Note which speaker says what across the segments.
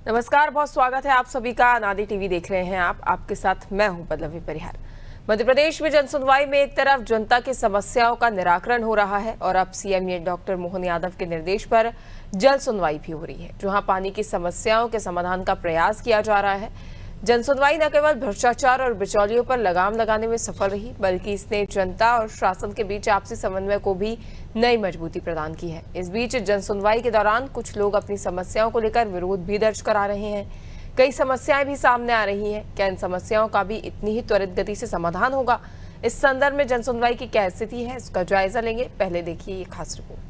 Speaker 1: नमस्कार, बहुत स्वागत है आप सभी का। अनादि टीवी देख रहे हैं आपके साथ मैं हूं पल्लवी परिहार। मध्य प्रदेश में जनसुनवाई में एक तरफ जनता की समस्याओं का निराकरण हो रहा है और अब सीएम डॉक्टर मोहन यादव के निर्देश पर जल सुनवाई भी हो रही है, जहां पानी की समस्याओं के समाधान का प्रयास किया जा रहा है। जनसुनवाई न केवल भ्रष्टाचार और बिचौलियों पर लगाम लगाने में सफल रही, बल्कि इसने जनता और शासन के बीच आपसी समन्वय को भी नई मजबूती प्रदान की है। इस बीच जनसुनवाई के दौरान कुछ लोग अपनी समस्याओं को लेकर विरोध भी दर्ज करा रहे हैं। कई समस्याएं भी सामने आ रही हैं। क्या इन समस्याओं का भी इतनी ही त्वरित गति से समाधान होगा? इस संदर्भ में जनसुनवाई की क्या स्थिति है, इसका जायजा लेंगे। पहले देखिए ये खास रिपोर्ट।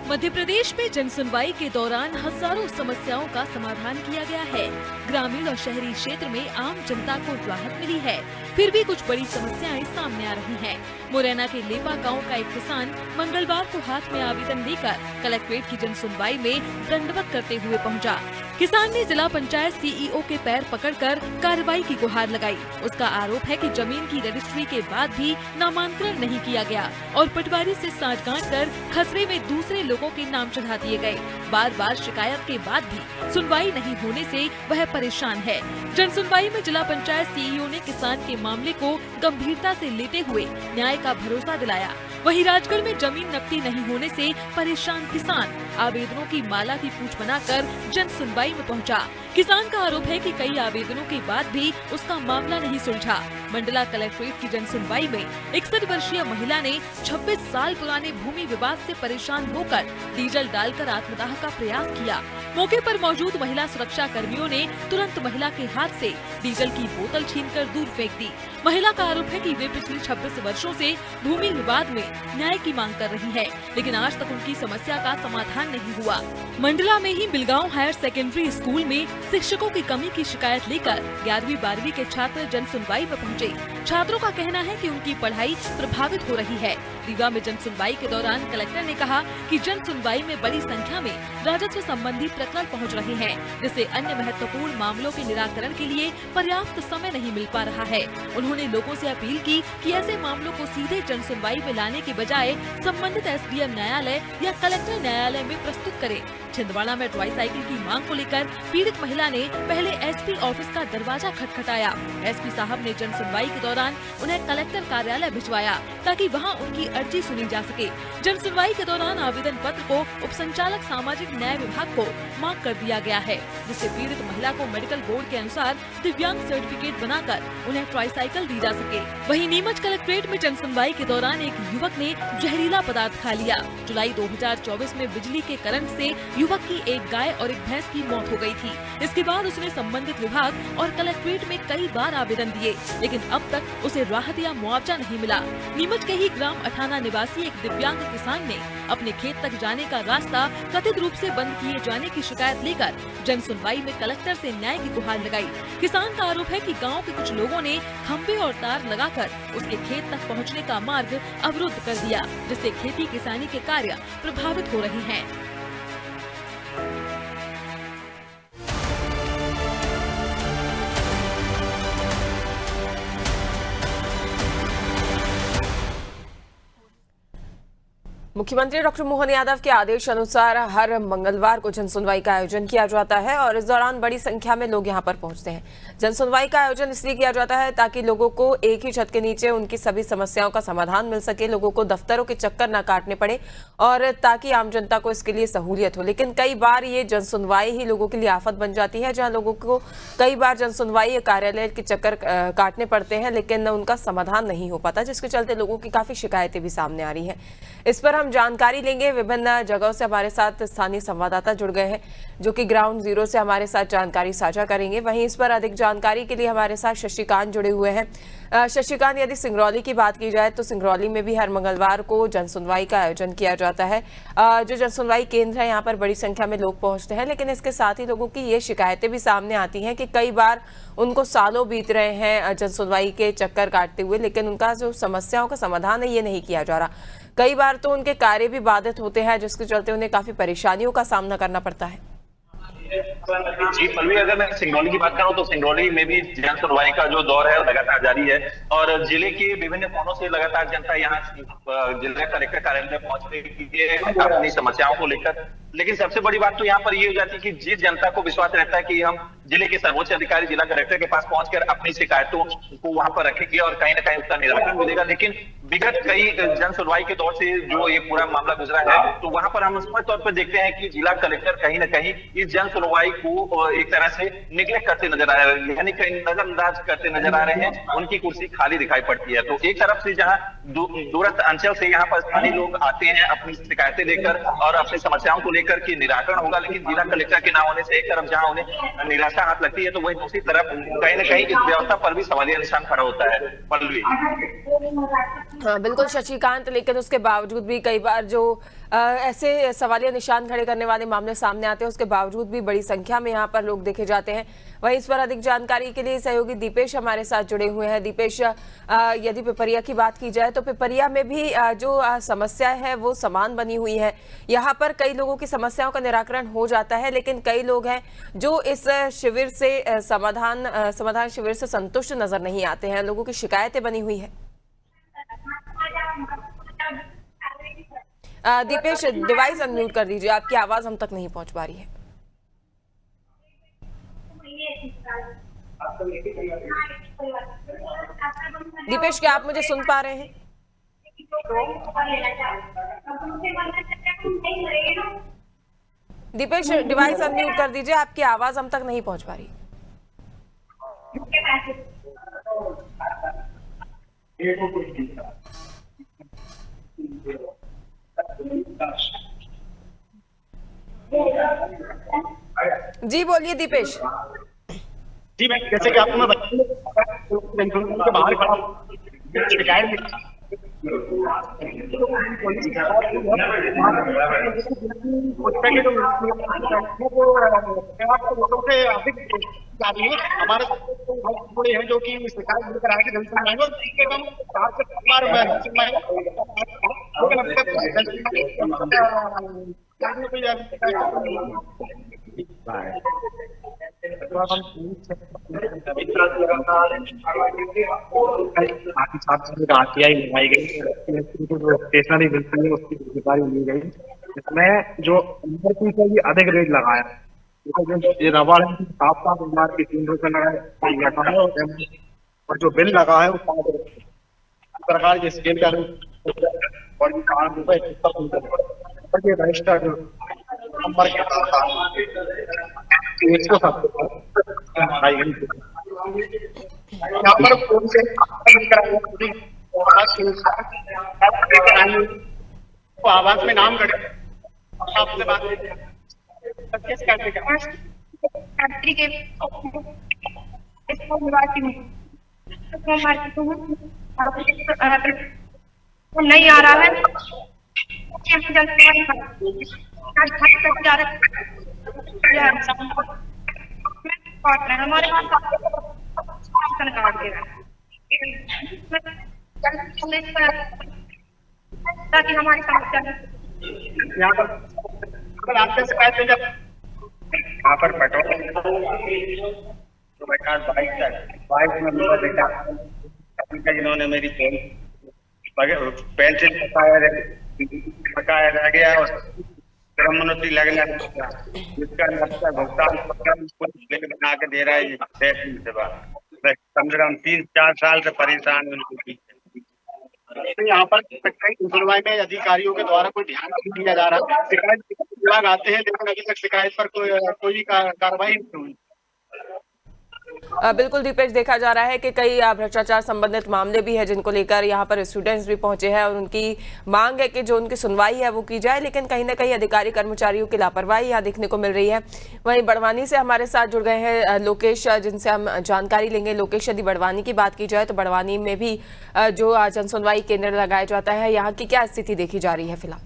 Speaker 2: मध्य प्रदेश में जनसुनवाई के दौरान हजारों समस्याओं का समाधान किया गया है। ग्रामीण और शहरी क्षेत्र में आम जनता को राहत मिली है, फिर भी कुछ बड़ी समस्याएं सामने आ रही हैं। मुरैना के लेपा गांव का एक किसान मंगलवार को हाथ में आवेदन लेकर कलेक्ट्रेट की जनसुनवाई में दंडवत करते हुए पहुंचा। किसान ने जिला पंचायत सीईओ के पैर पकड़कर कार्रवाई की गुहार लगाई। उसका आरोप है कि जमीन की रजिस्ट्री के बाद भी नामांतरण नहीं किया गया और पटवारी से सांठगांठ कर खसरे में दूसरे लोगों के नाम चढ़ा दिए गए। बार बार शिकायत के बाद भी सुनवाई नहीं होने से वह परेशान है। जनसुनवाई में जिला पंचायत सीईओ ने किसान के मामले को गंभीरता से लेते हुए न्याय का भरोसा दिलाया। वहीं राजगढ़ में जमीन नकदी नहीं होने से परेशान किसान आवेदनों की माला की पूछ बनाकर जन सुनवाई में पहुंचा। किसान का आरोप है कि कई आवेदनों के बाद भी उसका मामला नहीं सुलझा। मंडला कलेक्ट्रेट की जन सुनवाई में 61 वर्षीय महिला ने 26 साल पुराने भूमि विवाद से परेशान होकर डीजल डालकर आत्मदाह का प्रयास किया। मौके पर मौजूद महिला सुरक्षा कर्मियों ने तुरंत महिला के हाथ से डीजल की बोतल छीनकर दूर फेंक दी। महिला का आरोप है कि वे पिछले 26 वर्षों से भूमि विवाद में न्याय की मांग कर रही है, लेकिन आज तक उनकी समस्या का समाधान नहीं हुआ। मंडला में ही बिलगांव हायर सेकेंडरी स्कूल में शिक्षकों की कमी की शिकायत लेकर 11वीं-12वीं के छात्र जन सुनवाई में पहुंचे। छात्रों का कहना है कि उनकी पढ़ाई प्रभावित हो रही है। रीवा में जन सुनवाई के दौरान कलेक्टर ने कहा कि जन सुनवाई में बड़ी संख्या में राजस्व संबंधी प्रकरण पहुंच रहे हैं, जिससे अन्य महत्वपूर्ण मामलों के निराकरण के लिए पर्याप्त समय नहीं मिल पा रहा है। उन्होंने लोगों से अपील की कि ऐसे मामलों को सीधे जन सुनवाई में लाने के बजाय संबंधित एसडीएम न्यायालय या कलेक्टर न्यायालय में प्रस्तुत करें। छिंदवाड़ा में ट्राईसाइकिल की मांग को लेकर पीड़ित महिला ने पहले एसपी ऑफिस का दरवाजा खटखटाया। एसपी साहब ने जन सुनवाई के दौरान उन्हें कलेक्टर कार्यालय भिजवाया ताकि वहां उनकी अर्जी सुनी जा सके। जन सुनवाई के दौरान आवेदन पत्र को उप संचालक सामाजिक न्याय विभाग को मार्क कर दिया गया है, जिससे पीड़ित महिला को मेडिकल बोर्ड के अनुसार दिव्यांग सर्टिफिकेट बनाकर उन्हें ट्राईसाइकिल दी जा सके। वहीं नीमच कलेक्ट्रेट में जन सुनवाई के दौरान एक युवक ने जहरीला पदार्थ खा लिया। जुलाई 2024 में बिजली के करंट से युवक की एक गाय और एक भैंस की मौत हो गई थी। इसके बाद उसने संबंधित विभाग और कलेक्ट्रेट में कई बार आवेदन दिए, लेकिन अब तक उसे राहत या मुआवजा नहीं मिला। नीमच के ही ग्राम अठाना निवासी एक दिव्यांग किसान ने अपने खेत तक जाने का रास्ता कथित रूप से बंद किए जाने की शिकायत लेकर जन सुनवाई में कलेक्टर से न्याय की गुहार लगाई। किसान का आरोप है कि गांव के कुछ लोगों ने खंभे और तार लगाकर उसके खेत तक पहुंचने का मार्ग अवरुद्ध कर दिया, जिससे खेती किसानी के कार्य प्रभावित हो रहे हैं।
Speaker 1: मुख्यमंत्री डॉक्टर मोहन यादव के आदेश अनुसार हर मंगलवार को जनसुनवाई का आयोजन किया जाता है और इस दौरान बड़ी संख्या में लोग यहां पर पहुंचते हैं। जनसुनवाई का आयोजन इसलिए किया जाता है ताकि लोगों को एक ही छत के नीचे उनकी सभी समस्याओं का समाधान मिल सके, लोगों को दफ्तरों के चक्कर न काटने पड़े और ताकि आम जनता को इसके लिए सहूलियत हो। लेकिन कई बार ये जनसुनवाई ही लोगों के लिए आफत बन जाती है, जहाँ लोगों को कई बार जनसुनवाई कार्यालय के चक्कर काटने पड़ते हैं, लेकिन उनका समाधान नहीं हो पाता, जिसके चलते लोगों की काफी शिकायतें भी सामने आ रही हैं। इस पर हम जानकारी लेंगे। विभिन्न जगहों से हमारे साथ स्थानीय संवाददाता जुड़ गए हैं, जो कि ग्राउंड जीरो से हमारे साथ जानकारी साझा करेंगे। वहीं इस पर अधिक जानकारी के लिए हमारे साथ शशिकांत जुड़े हुए हैं। शशिकांत, यदि सिंगरौली की बात की जाए तो सिंगरौली में भी हर मंगलवार को जनसुनवाई का आयोजन किया जाता है। जो जनसुनवाई केंद्र है, यहाँ पर बड़ी संख्या में लोग पहुंचते हैं, लेकिन इसके साथ ही लोगों की ये शिकायतें भी सामने आती हैं कि कई बार उनको सालों बीत रहे हैं जनसुनवाई के चक्कर काटते हुए, लेकिन उनका जो समस्याओं का समाधान है ये नहीं किया जा रहा। कई बार तो उनके कार्य भी बाधित होते हैं, जिसके चलते उन्हें काफी परेशानियों का सामना करना पड़ता है।
Speaker 3: जी पल्लवी, अगर मैं सिंगरौली की बात करूं तो सिंगरौली में भी जन सुनवाई का जो दौर है लगातार जारी है और जिले के विभिन्न कोनों से लगातार जनता यहाँ जिला कलेक्टर कार्यालय में पहुंच रही है अपनी समस्याओं को लेकर। लेकिन सबसे बड़ी बात तो यहाँ पर ये हो जाती है कि जिस जनता को विश्वास रहता है कि हम जिले के सर्वोच्च अधिकारी जिला कलेक्टर के पास पहुंचकर अपनी शिकायतों को वहां पर रखेंगे और कहीं ना कहीं उसका निराकरण मिलेगा। लेकिन विगत कई जन सुनवाई के दौर से जो ये पूरा मामला गुजरा है तो वहां पर हम स्पष्ट तौर पर देखते हैं कि जिला कलेक्टर कहीं ना कहीं इस जन सुनवाई को एक तरह से निगलेक्ट करते नजर आ रहे हैं, यानी कहीं नजरअंदाज करते नजर आ रहे हैं। उनकी कुर्सी खाली दिखाई पड़ती है। तो एक तरफ से जहां दूरस्थ अंचल से यहाँ पर स्थानीय लोग आते हैं अपनी शिकायतें लेकर और अपनी समस्याओं को लेकर के निराकरण होगा, लेकिन जिला कलेक्टर के ना होने से एक तरफ जहां उन्हें निराशा हाथ लगती है तो वही दूसरी तरफ कहीं ना कहीं इस व्यवस्था पर भी सवालिया निशान खड़ा होता है। पल्लवी।
Speaker 1: हाँ बिल्कुल शशिकांत, लेकिन उसके बावजूद भी कई बार जो ऐसे सवालिया निशान खड़े करने वाले मामले सामने आते हैं उसके बावजूद भी बड़ी संख्या में यहाँ पर लोग देखे जाते हैं। वहीं इस पर अधिक जानकारी के लिए सहयोगी दीपेश हमारे साथ जुड़े हुए हैं। दीपेश, यदि पिपरिया की बात की जाए तो पिपरिया में भी जो समस्या है वो समान बनी हुई है। यहाँ पर कई लोगों की समस्याओं का निराकरण हो जाता है, लेकिन कई लोग हैं जो इस शिविर से समाधान शिविर से संतुष्ट नजर नहीं आते हैं। लोगों की शिकायतें बनी हुई है। दीपेश, डिवाइस अनम्यूट कर दीजिए, आपकी आवाज हम तक नहीं पहुंच पा रही है। दीपेश, क्या आप मुझे सुन पा रहे हैं? दीपेश, डिवाइस अनम्यूट कर दीजिए, आपकी आवाज हम तक नहीं पहुंच पा रही। जी बोलिए दीपेश।
Speaker 4: जी मैं जैसे कि आपको मैं बताऊं बाहर खड़ा शिकायत हमारे थोड़े हैं जो कि शिकायत लेकर आए लगाई गई स्टेशनरी मिलती है उसकी जिम्मेदारी ली गई, इसमें जो अधिक रेट लगाया ये रबड़ साफ की 3 रुपए लगा है और जो बिल लगा है वो 5 रुपए सरकार के स्केल का और 5 रुपए और ये रजिस्टर्ड नंबर के साथ 107 यहाँ पर फोन से आवाज में नाम करें आपसे बात
Speaker 5: नहीं आ रहा है हमारे ताकि हमारी समस्या
Speaker 4: यहाँ पर आपसे शिकायत है जब यहाँ पर पेट्रोल तो बेटा बाइक में मेरा बेटा जिन्होंने मेरी पेंसिल पकाया रह गया और मनोती लगना जिसका भुगतान बना के दे रहा है कम से कम 3-4 साल से परेशान है। यहाँ पर सुनवाई में अधिकारियों के द्वारा कोई ध्यान नहीं दिया जा रहा, शिकायत विभाग आते हैं लेकिन अभी तक शिकायत पर कोई कार्रवाई नहीं हुई।
Speaker 1: बिल्कुल दीपेश, देखा जा रहा है कि कई भ्रष्टाचार संबंधित मामले भी है जिनको लेकर यहाँ पर स्टूडेंट्स भी पहुंचे हैं और उनकी मांग है कि जो उनकी सुनवाई है वो की जाए, लेकिन कहीं ना कहीं अधिकारी कर्मचारियों की लापरवाही यहाँ देखने को मिल रही है। वहीं बड़वानी से हमारे साथ जुड़ गए हैं लोकेश, जिनसे हम जानकारी लेंगे। लोकेश, यदि बड़वानी की बात की जाए तो बड़वानी में भी जो जन सुनवाई केंद्र लगाया जाता है, यहाँ की क्या स्थिति देखी जा रही है फिलहाल?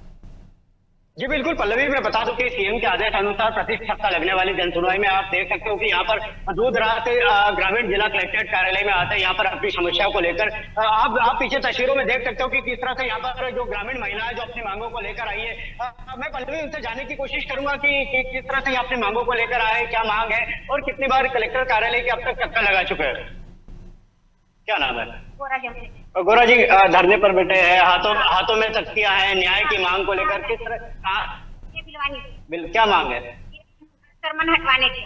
Speaker 6: जी बिल्कुल पल्लवी, मैं बता दूं कि सीएम के आदेश अनुसार प्रति सप्ताह लगने वाली जनसुनवाई में आप देख सकते हो कि यहाँ पर दूर दराज से ग्रामीण जिला कलेक्ट्रेट कार्यालय में आते हैं यहाँ पर अपनी समस्याओं को लेकर। आप पीछे तस्वीरों में देख सकते हो कि किस तरह से यहाँ पर जो ग्रामीण महिलाएं जो अपनी मांगों को लेकर आई है। मैं पल्लवी उनसे जानने की कोशिश करूंगा कि किस तरह से अपनी मांगों को लेकर आए, क्या मांग है और कितनी बार कलेक्टर कार्यालय के अब तक चक्कर लगा चुके हैं। क्या नाम है? गोरा जी धरने पर बैठे हैं, हाथों में तख्तियां हैं, न्याय की मांग को लेकर किस तरह क्या मांग है?
Speaker 5: अतिक्रमण हटवाने की।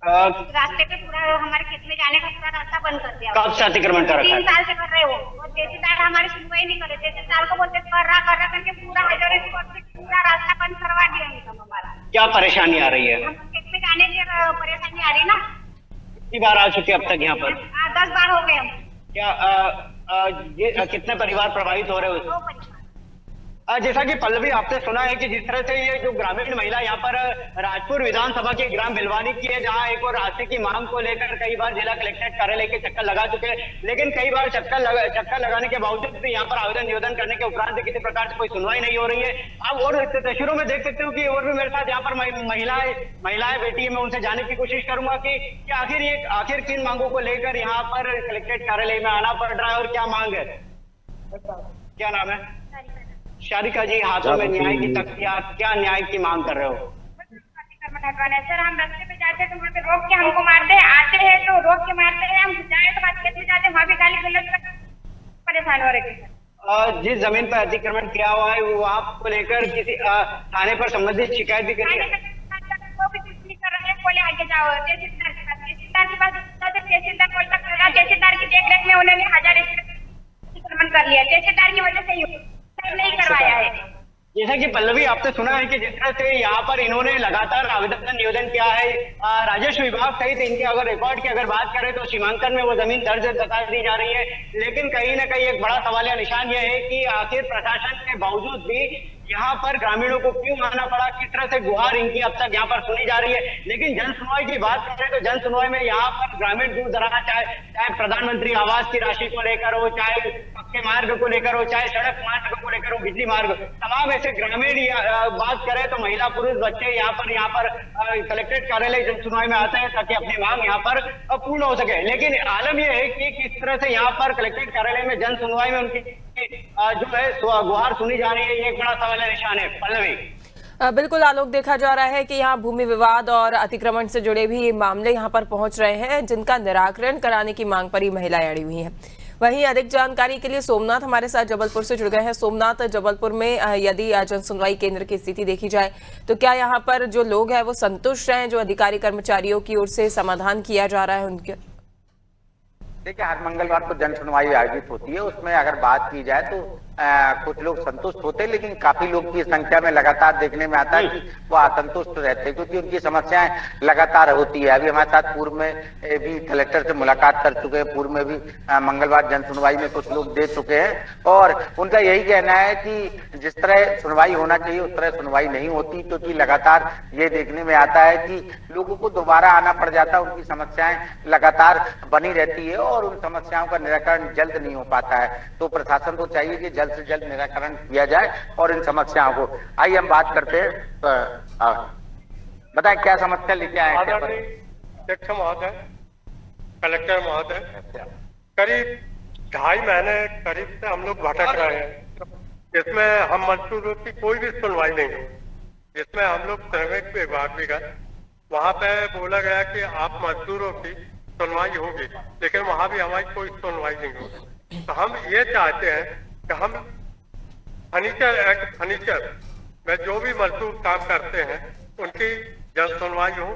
Speaker 5: रास्ते पे पूरा हमारे खेत में जाने का पूरा रास्ता बंद कर दिया।
Speaker 6: कब से अतिक्रमण कर रखा है?
Speaker 5: 3 साल से कर रहे हो और तहसीलदार हमारी सुनवाई नहीं करे। तहसीलदार को बोलते कर रहा करके पूरा हजारों स्पॉट पे पूरा रास्ता बंद करवा दिया हमारा।
Speaker 6: क्या परेशानी आ रही है?
Speaker 5: हम खेत में जाने की परेशानी आ रही ना।
Speaker 6: कितनी बार आ चुके अब तक यहाँ पर?
Speaker 5: 10 बार हो गए हम।
Speaker 6: क्या ये कितने परिवार प्रभावित हो रहे हो?
Speaker 5: 2 परिवार।
Speaker 6: जैसा कि पल्लवी आपने सुना है कि जिस तरह से ये जो ग्रामीण महिला यहाँ पर राजपुर विधानसभा के ग्राम बिलवानी की है, जहाँ एक और रास्ते की मांग को लेकर कई बार जिला कलेक्ट्रेट कार्यालय के चक्कर लगा चुके हैं, लेकिन कई बार चक्कर लगाने के बावजूद भी यहाँ पर आवेदन निवेदन करने के उपरांत किसी प्रकार से कोई सुनवाई नहीं हो रही है। अब और तस्वीरों में देख सकते हो कि और भी मेरे साथ यहाँ पर महिलाएं बैठी है। मैं उनसे जानने की कोशिश करूंगा कि आखिर किन मांगों को लेकर यहाँ पर कलेक्ट्रेट कार्यालय में आना पड़ रहा है और क्या मांग है। क्या नाम है? शारिका जी, हाथों में न्याय की तख्तियां, क्या न्याय की मांग कर रहे हो?
Speaker 5: सर हम रास्ते पे जाते हैं तो वहाँ पे रोक के हमको मारते हैं, आते हैं तो रोक के मारते हैं, हम जाए तो बात करते जाते हैं, वहाँ भी गाली गलौज कर परेशान हो रहे थे।
Speaker 6: जिस जमीन पर अतिक्रमण किया हुआ है वहाँ को लेकर किसी थाने पर संबंधित शिकायत भी करी है?
Speaker 5: वो भी कुछ नहीं कर रहे हैं, बोले आगे जाओ तहसीलदार के पास। तहसीलदार बोलता तहसीलदार की देखरेख में उन्होंने 1000 अतिक्रमण कर लिया, तहसीलदार की वजह से ही नहीं करवाया है।
Speaker 6: जैसा कि पल्लवी आपने सुना है कि जिस तरह से यहाँ पर इन्होंने लगातार आवेदन निवेदन किया है, राजस्व विभाग सहित इनके अगर रिकॉर्ड की अगर बात करें तो सीमांकन में वो जमीन दर्ज बता दी जा रही है, लेकिन कहीं ना कहीं एक बड़ा सवालिया निशान यह है कि आखिर प्रशासन के बावजूद भी यहाँ पर ग्रामीणों को क्यों आना पड़ा, किस तरह से गुहार इनकी अब तक यहाँ पर सुनी जा रही है। लेकिन जन सुनवाई की बात करें तो जन सुनवाई में यहाँ पर ग्रामीण दूर दराज चाहे प्रधानमंत्री आवास की राशि को लेकर हो, चाहे पक्के मार्ग को लेकर हो, चाहे सड़क मार्ग को लेकर हो, बिजली मार्ग, तमाम ऐसे ग्रामीण बात करें तो महिला पुरुष बच्चे यहाँ पर कलेक्ट्रेट कार्यालय जन सुनवाई में आते हैं ताकि अपनी मांग यहाँ पर पूर्ण हो सके। लेकिन आलम यह है कि किस तरह से यहाँ पर कलेक्ट्रेट कार्यालय में जन सुनवाई में उनकी जो है गुहार सुनी जा रही है, ये एक बड़ा सवाल निशान है। पल्लवी,
Speaker 1: बिल्कुल आलोक, देखा जा रहा है कि यहाँ भूमि विवाद और अतिक्रमण से जुड़े भी मामले यहाँ पर पहुंच रहे हैं, जिनका निराकरण कराने की मांग पर ही महिलाएं अड़ी हुई हैं। वहीं अधिक जानकारी के लिए सोमनाथ हमारे साथ जबलपुर से जुड़ गए हैं। सोमनाथ, जबलपुर में यदि जन सुनवाई केंद्र की स्थिति देखी जाए तो क्या यहाँ पर जो लोग हैं वो संतुष्ट हैं, जो अधिकारी कर्मचारियों की ओर से समाधान किया जा रहा है उनके?
Speaker 7: देखिए, हर मंगलवार को जन सुनवाई आयोजित होती है, उसमें अगर बात की जाए तो कुछ लोग संतुष्ट होते हैं, लेकिन काफी लोग की संख्या में लगातार देखने में आता है कि वो असंतुष्ट रहते हैं, क्योंकि उनकी समस्याएं लगातार होती है। अभी हमारे साथ पूर्व में भी कलेक्टर से मुलाकात कर चुके हैं, पूर्व में भी मंगलवार जन सुनवाई में कुछ लोग दे चुके हैं और उनका यही कहना है कि जिस तरह सुनवाई होना चाहिए उस तरह सुनवाई नहीं होती, क्योंकि लगातार ये देखने में आता है कि लोगों को दोबारा आना पड़ जाता है, उनकी समस्याएं लगातार बनी रहती है और उन समस्याओं का निराकरण जल्द नहीं हो पाता है। तो प्रशासन को चाहिए कि जल्द से जल्द निराकरण किया जाए और इन समस्याओं को। आइए हम बात करते हैं, बताएं क्या समस्या लेके आए हैं?
Speaker 8: अध्यक्ष महोदय, कलेक्टर महोदय, करीब 2.5 महीने करीब से हम लोग भटक रहे हैं, इसमें हम मजदूरों की कोई भी सुनवाई नहीं हुई। जिसमें हम लोग श्रमिक विभाग भी गए, वहां पे बोला गया कि आप मजदूरों की सुनवाई होगी, लेकिन वहां भी हमारी कोई सुनवाई नहीं होगी। तो हम ये चाहते हैं कि हम फर्नीचर एक्ट फर्नीचर में जो भी मजदूर काम करते हैं उनकी जल्द सुनवाई हो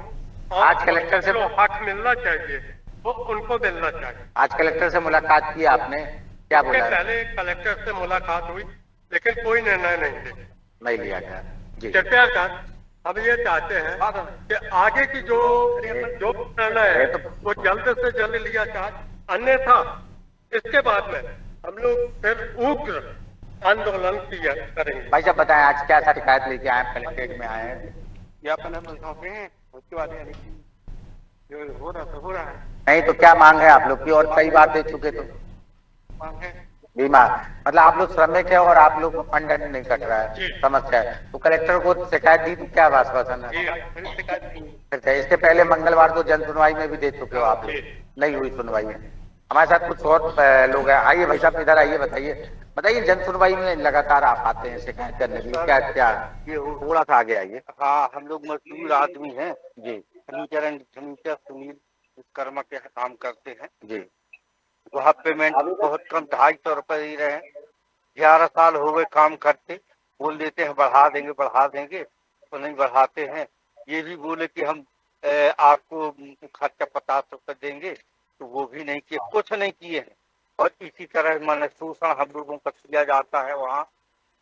Speaker 8: और
Speaker 7: आज कलेक्टर से
Speaker 8: जो हक मिलना चाहिए वो उनको मिलना चाहिए।
Speaker 7: आज कलेक्टर से मुलाकात की आपने, क्या बोला?
Speaker 8: पहले कलेक्टर से मुलाकात हुई लेकिन कोई निर्णय नहीं
Speaker 7: लिया गया जी।
Speaker 8: कृपया कर हम ये चाहते हैं कि आगे की जो निर्णय है वो जल्द से जल्द लिया जाए, अन्यथा इसके बाद में हम लोग फिर उग्र आंदोलन किया करेंगे।
Speaker 7: भाई साहब बताएं, आज क्या शिकायत लेके आए, कलेक्ट्रेट में आए हैं?
Speaker 8: ज्ञापन सौंपे हैं, उसके बाद जो हो रहा है
Speaker 7: नहीं तो क्या मांग है आप लोग की? और कई बार दे चुके तो
Speaker 8: मांग है
Speaker 7: बीमा, मतलब आप लोग श्रमिक है और आप लोग को फंड नहीं कट रहा है, समस्या है, तो कलेक्टर को शिकायत दी तो क्या आश्वासन है? अच्छा, इसके पहले मंगलवार को जन सुनवाई में भी दे चुके हो आप लोग, नहीं हुई सुनवाई है। हमारे साथ कुछ और लोग हैं, आइए भाई साहब इधर आइए, बताइए जन सुनवाई में लगातार आप आते हैं शिकायत करने के लिए, क्या क्या ये थोड़ा सा आगे आइए।
Speaker 9: हाँ, हम लोग मजदूर आदमी हैं
Speaker 7: जी
Speaker 9: फर्नीचर सुनील विश्वकर्मा के काम करते हैं
Speaker 7: जी।
Speaker 9: वहाँ पेमेंट बहुत कम 250 रुपए दे रहे हैं। 11 साल हो गए काम करते, बोल देते हैं बढ़ा देंगे तो नहीं बढ़ाते हैं। ये भी बोले कि हम आपको खर्चा 50 रुपए देंगे, तो वो भी नहीं किए, कुछ नहीं किए हैं। और इसी तरह माने शोषण हम लोगों का किया जाता है वहाँ।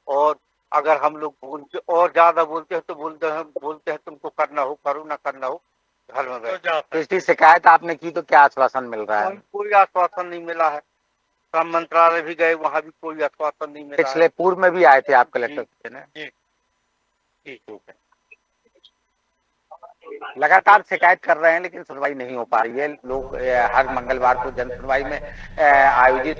Speaker 9: और अगर हम लोग बोलते और ज्यादा बोलते हैं तो बोलते हैं तुमको करना हो करो, ना करना हो घर में बैठो।
Speaker 7: तो इसकी शिकायत आपने की तो क्या आश्वासन मिल रहा है?
Speaker 9: कोई आश्वासन नहीं मिला है। श्रम मंत्रालय भी गए, वहाँ भी कोई आश्वासन नहीं मिला।
Speaker 7: पिछले पूर्व में भी आए थे आप कलेक्टर से ना?
Speaker 9: ठीक है।
Speaker 7: लगातार शिकायत कर रहे हैं लेकिन सुनवाई नहीं हो पा रही है। लोग हर मंगलवार को जन सुनवाई में आयोजित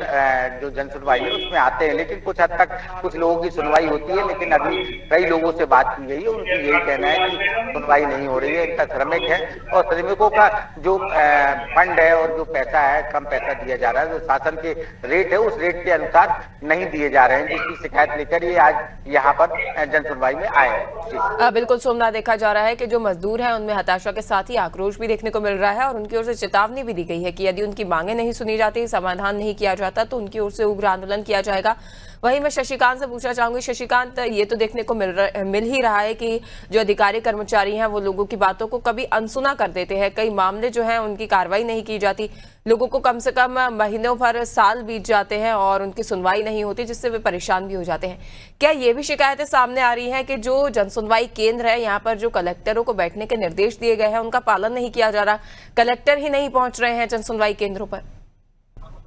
Speaker 7: जो जन सुनवाई है उसमें आते हैं, लेकिन कुछ हद तक कुछ लोगों की सुनवाई होती है, लेकिन अभी कई लोगों से बात की गई है, उनकी यही कहना है कि सुनवाई नहीं हो रही है। इनका श्रमिक है और श्रमिकों का जो फंड है और जो पैसा है, कम पैसा दिया जा रहा है, जो शासन के रेट है उस रेट के अनुसार नहीं दिए जा रहे हैं, जिसकी शिकायत लेकर ये आज यहाँ पर जन सुनवाई में आए हैं।
Speaker 1: बिल्कुल सोमनाथ, देखा जा रहा है कि जो मजदूर हैं उनमें हताशा के साथ ही आक्रोश भी देखने को मिल रहा है और उनकी ओर से चेतावनी भी दी गई है कि यदि उनकी मांगे नहीं सुनी जाती, समाधान नहीं किया जाता तो उनकी ओर से उग्र आंदोलन किया जाएगा। वहीं मैं शशिकांत से पूछना चाहूंगी, शशिकांत, ये तो देखने को मिल ही रहा है कि जो अधिकारी कर्मचारी हैं वो लोगों की बातों को कभी अनसुना कर देते हैं। कई मामले जो हैं उनकी कार्रवाई नहीं की जाती, लोगों को कम से कम महीनों भर साल बीत जाते हैं और उनकी सुनवाई नहीं होती, जिससे वे परेशान भी हो जाते हैं। क्या ये भी शिकायतें सामने आ रही हैं कि जो जन सुनवाई केंद्र है यहाँ पर जो कलेक्टरों को बैठने के निर्देश दिए गए हैं उनका पालन नहीं किया जा रहा, कलेक्टर ही नहीं पहुंच रहे हैं जन सुनवाई केंद्रों पर?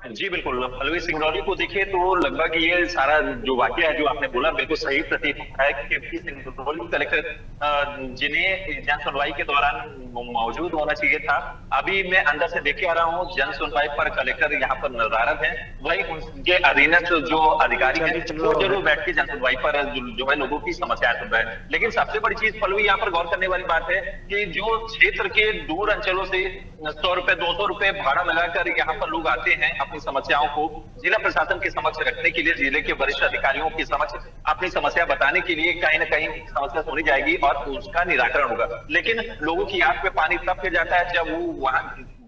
Speaker 3: जी बिल्कुल, पल्लवी सिंगरौली को देखिए तो लगभग ये सारा जो वाकया है जो आपने बोला बिल्कुल सही प्रतीत होता है कि सिंगरौली कलेक्टर जिन्हें जन सुनवाई के दौरान मौजूद होना चाहिए था, अभी मैं अंदर से देख के आ रहा हूँ जन सुनवाई पर कलेक्टर यहाँ पर नदारद है। वही उनके अधीनस्थ जो अधिकारी हैं वो जरूर बैठ के जन सुनवाई पर जो है लोगों की समस्याएं सुन रहे हैं। लेकिन सबसे बड़ी चीज पल्लवी यहाँ पर गौर करने वाली बात है कि जो क्षेत्र के दूर अंचलों से 100 रुपए 200 रुपए भाड़ा लगाकर यहाँ पर लोग आते हैं अपनी समस्याओं को जिला प्रशासन के समक्ष रखने के लिए, जिले के वरिष्ठ अधिकारियों के समक्ष अपनी समस्या बताने के लिए कहीं ना कहीं समस्या सुनी जाएगी और उसका निराकरण होगा। लेकिन लोगों की आंख पे पानी तब फिर जाता है जब वो वहां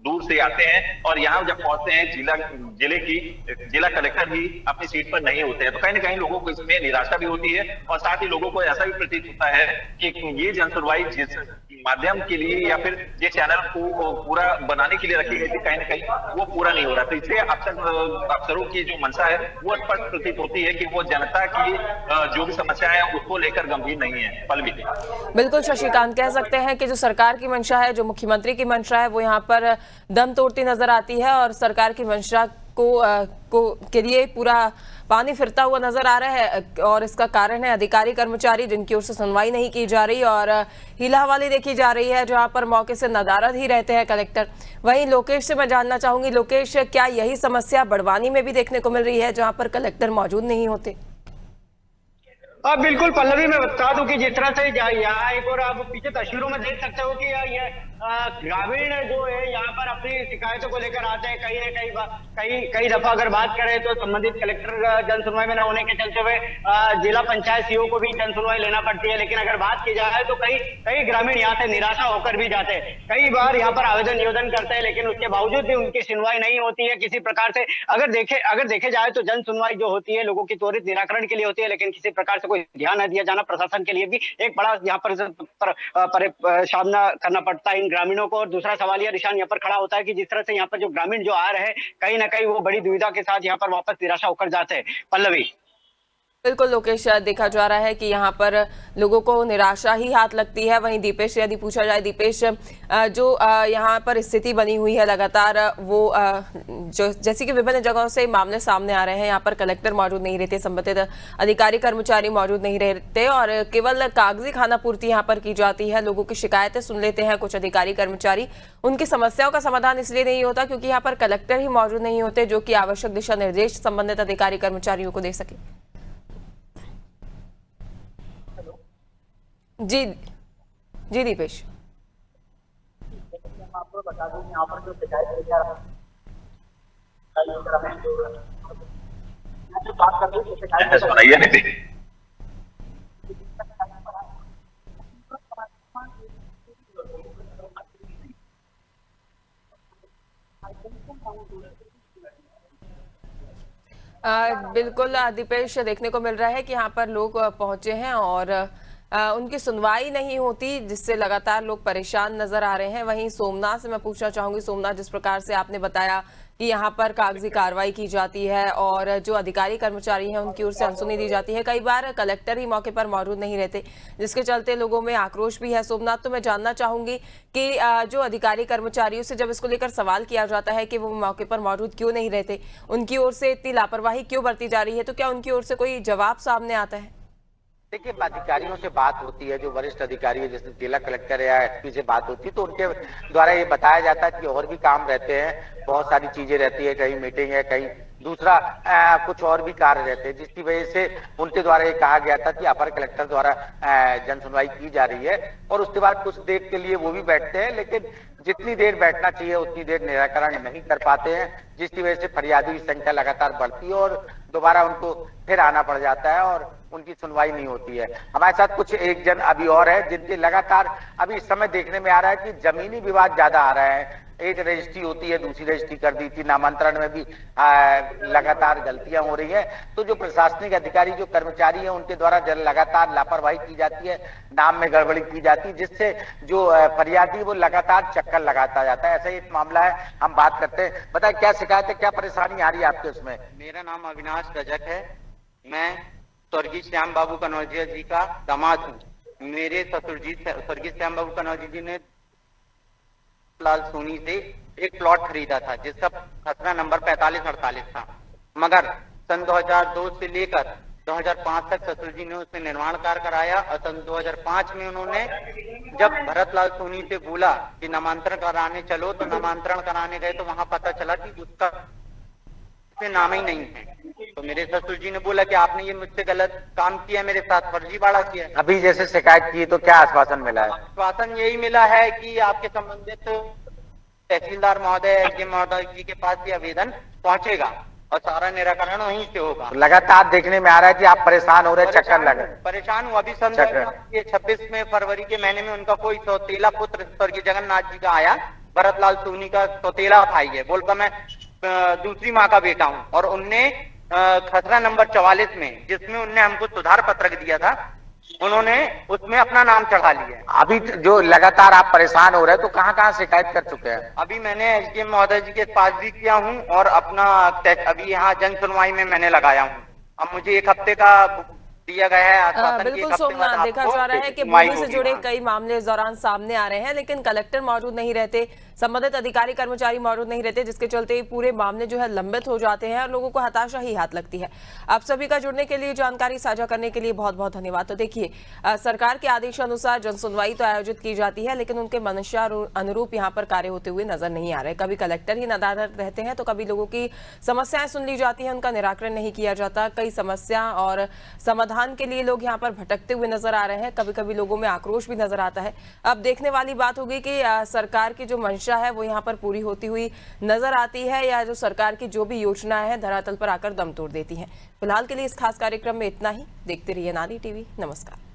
Speaker 3: दूर से आते हैं और यहाँ जब पहुंचते हैं जिला कलेक्टर ही अपनी सीट पर नहीं होते हैं, तो कहीं ना कहीं लोगों को इसमें निराशा भी होती है और साथ ही लोगों को ऐसा भी प्रतीत होता है कि ये जन सुनवाई जिस माध्यम के लिए या फिर ये चैनल को पूरा बनाने के लिए रखी गई थी, कहीं ना कहीं वो पूरा नहीं हो रहा। तो इसलिए अफसरों की जो मंशा है वो स्पष्ट प्रतीत होती है कि वो जनता की जो भी समस्याएं हैं उसको लेकर गंभीर नहीं है। पल्लवी, बिल्कुल
Speaker 1: शशिकांत, कह सकते हैं कि जो सरकार की मंशा है, जो मुख्यमंत्री की मंशा है, वो यहाँ पर दम तोड़ती नजर आती है और सरकार की मंशा के लिए पूरा पानी फिरता हुआ नजर आ रहा है। और इसका कारण है अधिकारी कर्मचारी जिनकी ओर से सुनवाई नहीं की जा रही और हीलाहवाली देखी जा रही है, जहां पर मौके से नदारद ही रहते हैं कलेक्टर। वहीं लोकेश से मैं जानना चाहूंगी, लोकेश, क्या यही समस्या बड़वानी में भी देखने को मिल रही है जहां पर कलेक्टर मौजूद नहीं होते?
Speaker 6: बिल्कुल पल्लवी, मैं बता दूं कि जिस तरह से यहाँ एक और आप पीछे तस्वीरों में देख सकते हो कि ये ग्रामीण जो है यहाँ पर अपनी शिकायतों को लेकर आते हैं। कई दफा अगर बात करें तो संबंधित कलेक्टर जन सुनवाई में न होने के चलते हुए जिला पंचायत सीओ को भी जन सुनवाई लेना पड़ती है। लेकिन अगर बात की जाए तो कई ग्रामीण यहाँ से निराशा होकर भी जाते हैं। कई बार यहाँ पर आवेदन निवेदन करते हैं लेकिन उसके बावजूद भी उनकी सुनवाई नहीं होती है किसी प्रकार से। अगर देखे जाए तो जन सुनवाई जो होती है लोगों की त्वरित निराकरण के लिए होती है, लेकिन किसी प्रकार से कोई ध्यान न दिया जाना प्रशासन के लिए भी एक बड़ा यहाँ पर सामना करना पड़ता है इन ग्रामीणों को। और दूसरा सवाल यह निशान यहाँ पर खड़ा होता है कि जिस तरह से यहाँ पर जो ग्रामीण जो आ रहे हैं कहीं ना कहीं वो बड़ी दुविधा के साथ यहाँ पर वापस निराशा होकर जाते हैं। पल्लवी,
Speaker 1: बिल्कुल लोकेश, देखा जा रहा है कि यहाँ पर लोगों को निराशा ही हाथ लगती है। वहीं दीपेश से यदि पूछा जाए, दीपेश जो यहाँ पर स्थिति बनी हुई है लगातार, वो जो जैसे कि विभिन्न जगहों से मामले सामने आ रहे हैं, यहाँ पर कलेक्टर मौजूद नहीं रहते, संबंधित अधिकारी कर्मचारी मौजूद नहीं रहते और केवल कागजी खानापूर्ति यहाँ पर की जाती है। लोगों की शिकायतें सुन लेते हैं कुछ अधिकारी कर्मचारी, उनकी समस्याओं का समाधान इसलिए नहीं होता क्योंकि यहाँ पर कलेक्टर ही मौजूद नहीं होते जो कि आवश्यक दिशा निर्देश संबंधित अधिकारी कर्मचारियों को दे सके। जी जी दीपेश,
Speaker 4: आपको बता दूं यहाँ पर जो शिकायत बात कर रही शिकायत
Speaker 3: सुनाइए नहीं।
Speaker 1: बिल्कुल दीपेश, देखने को मिल रहा है कि यहाँ पर लोग पहुंचे हैं और उनकी सुनवाई नहीं होती, जिससे लगातार लोग परेशान नजर आ रहे हैं। वहीं सोमनाथ से मैं पूछना चाहूंगी, सोमनाथ, जिस प्रकार से आपने बताया कि यहाँ पर कागजी कार्रवाई की जाती है और जो अधिकारी कर्मचारी हैं उनकी ओर से अनसुनी दी जाती है, कई बार कलेक्टर ही मौके पर मौजूद नहीं रहते, जिसके चलते लोगों में आक्रोश भी है। सोमनाथ, तो मैं जानना चाहूंगी कि जो अधिकारी कर्मचारियों से जब इसको लेकर सवाल किया जाता है कि वो मौके पर मौजूद क्यों नहीं रहते, उनकी ओर से इतनी लापरवाही क्यों बरती जा रही है, तो क्या उनकी ओर से कोई जवाब सामने आता है?
Speaker 7: देखिए, अधिकारियों से बात होती है, जो वरिष्ठ अधिकारी है जैसे जिला कलेक्टर या एसपी से बात होती है, तो उनके द्वारा ये बताया जाता है कि और भी काम रहते हैं, बहुत सारी चीजें रहती है, कहीं मीटिंग है, कहीं दूसरा कुछ और भी कार्य रहते हैं, जिसकी वजह से उनके द्वारा ये कहा गया था कि अपर कलेक्टर द्वारा जन सुनवाई की जा रही है और उसके बाद कुछ देर के लिए वो भी बैठते हैं, लेकिन जितनी देर बैठना चाहिए उतनी देर निराकरण नहीं कर पाते हैं, जिसकी वजह से फरियादी की संख्या लगातार बढ़ती है और दोबारा उनको फिर आना पड़ जाता है और उनकी सुनवाई नहीं होती है। हमारे साथ कुछ एक जन अभी और है जिनके लगातार अभी इस समय देखने में आ रहा है कि जमीनी विवाद ज्यादा आ रहा है। एक रजिस्ट्री होती है, दूसरी रजिस्ट्री कर दी थी, नामांतरण में भी लगातार गलतियां हो रही है। तो जो प्रशासनिक अधिकारी, जो कर्मचारी है, उनके द्वारा लगातार लापरवाही की जाती है, नाम में गड़बड़ी की जाती है, जिससे जो फरियादी वो लगातार चक्कर लगाता जाता है। ऐसा ही एक मामला है, हम बात करते हैं। बताए क्या शिकायत है, क्या परेशानी आ रही है आपके उसमें?
Speaker 10: मेरा नाम अविनाश रजक है, मैं स्वर्गीय श्याम बाबू कनौजिया जी का दामाद हूँ। मेरे ससुर जी स्वर्गीय श्याम बाबू कनौजिया जी ने लाल सोनी से एक प्लॉट खरीदा था जिसका खसरा नंबर 4548 था, मगर सन 2002 से लेकर 2005 तक ससुर जी ने उसमें निर्माण कार्य कराया और सन 2005 में उन्होंने जब भरतलाल सोनी से बोला कि नामांतरण कराने चलो, तो नामांतरण कराने गए तो वहां पता चला कि उसका नाम ही नहीं है। तो मेरे ससुर जी ने बोला कि आपने ये मुझसे गलत काम किया, मेरे साथ फर्जीवाड़ा किया।
Speaker 7: अभी जैसे शिकायत की तो क्या आश्वासन मिला है?
Speaker 10: आश्वासन यही मिला है कि आपके संबंधित तहसीलदार महोदय, एसडीएम महोदय जी के पास ये आवेदन पहुंचेगा और सारा निराकरण वहीं से होगा।
Speaker 7: लगातार देखने में आ रहा है कि आप परेशान हो रहे हैं, चक्कर लग रहे।
Speaker 10: परेशान हुआ अभी सन 26 फरवरी के महीने में उनका कोई सौतेला पुत्र स्वर्गीय जगन्नाथ जी का आया, भरतलाल सोनी का सौतेला भाई है, बोलता मैं दूसरी माँ का बेटा हूँ, और उनने खसरा नंबर 44 में, जिसमें उनने हमको सुधार पत्रक दिया था, उन्होंने उसमें अपना नाम चढ़ा लिया।
Speaker 7: अभी जो लगातार आप परेशान हो रहे हैं, तो कहाँ कहाँ शिकायत कर चुके हैं?
Speaker 10: अभी मैंने एसडीएम महोदय जी के पास भी किया हूँ और अपना अभी यहाँ जन सुनवाई में मैंने लगाया हूँ। अब मुझे 1 हफ्ते का दिया गया है।
Speaker 1: बिल्कुल सोमनाथ, देखा जा रहा है कि भूमि से जुड़े कई मामले इस दौरान सामने आ रहे हैं, लेकिन कलेक्टर मौजूद नहीं रहते, संबंधित अधिकारी कर्मचारी मौजूद नहीं रहते, जिसके चलते पूरे मामले जो है लंबित हो जाते हैं और लोगों को हताशा ही हाथ लगती है। आप सभी का जुड़ने के लिए, जानकारी साझा करने के लिए बहुत बहुत धन्यवाद। तो देखिए, सरकार के आदेश अनुसार जन सुनवाई तो आयोजित की जाती है, लेकिन उनके मंशा अनुरूप यहाँ पर कार्य होते हुए नजर नहीं आ रहे। कभी कलेक्टर ही नदारद रहते हैं, तो कभी लोगों की समस्याएं सुन ली जाती है, उनका निराकरण नहीं किया जाता। कई समस्या और समाधान के लिए लोग यहाँ पर भटकते हुए नजर आ रहे हैं। कभी कभी लोगों में आक्रोश भी नजर आता है। अब देखने वाली बात होगी कि सरकार की जो मंशा है वो यहाँ पर पूरी होती हुई नजर आती है, या जो सरकार की जो भी योजनाएं हैं धरातल पर आकर दम तोड़ देती हैं। फिलहाल के लिए इस खास कार्यक्रम में इतना ही। देखते रहिए नारी टीवी। नमस्कार।